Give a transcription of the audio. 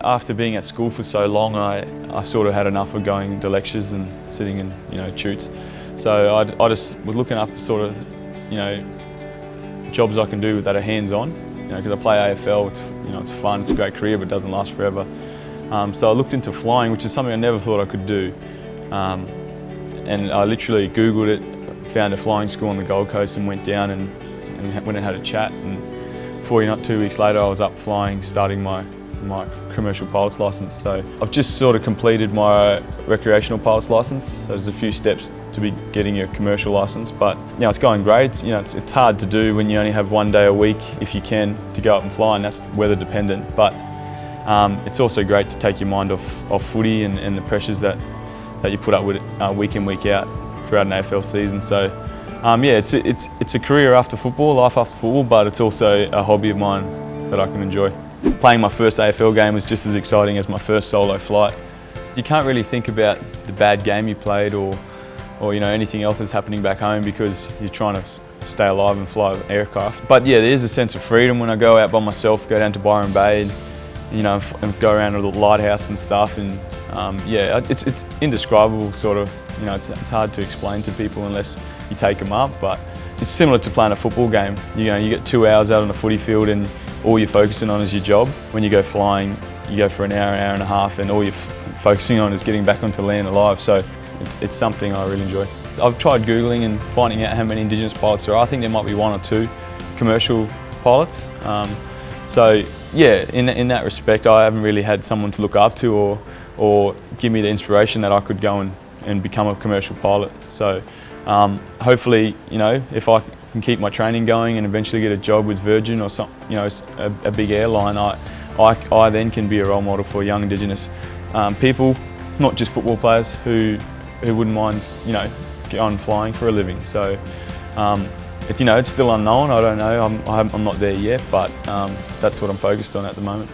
After being at school for so long, I sort of had enough of going to lectures and sitting in tutes. So I just was looking up sort of jobs I can do that are hands-on. Because I play AFL, it's fun, it's a great career, but it doesn't last forever. So I looked into flying, which is something I never thought I could do. And I literally Googled it, found a flying school on the Gold Coast, and went down and went and had a chat. And before 2 weeks later, I was up flying, starting my commercial pilot's license. So I've just sort of completed my recreational pilot's license. So there's a few steps to be getting your commercial license, but it's going great. It's hard to do when you only have 1 day a week, if you can, to go up and fly, and that's weather dependent. But it's also great to take your mind off footy and the pressures that you put up with week in, week out throughout an AFL season. So it's a career after football, life after football, but it's also a hobby of mine that I can enjoy. Playing my first AFL game was just as exciting as my first solo flight. You can't really think about the bad game you played or anything else that's happening back home, because you're trying to stay alive and fly an aircraft. But yeah, there is a sense of freedom when I go out by myself, go down to Byron Bay and go around to the lighthouse and stuff. And it's indescribable, sort of. It's hard to explain to people unless you take them up, but it's similar to playing a football game. You get 2 hours out on the footy field and all you're focusing on is your job. When you go flying, you go for an hour and a half, and all you're focusing on is getting back onto land alive. So it's something I really enjoy. I've tried Googling and finding out how many Indigenous pilots there are. I think there might be 1 or 2 commercial pilots. So yeah, in that respect, I haven't really had someone to look up to or give me the inspiration that I could go and become a commercial pilot. So hopefully, if I can keep my training going and eventually get a job with Virgin or some, a big airline, I then can be a role model for young Indigenous people, not just football players, who wouldn't mind, going flying for a living. So it's still unknown. I don't know. I'm not there yet, but that's what I'm focused on at the moment.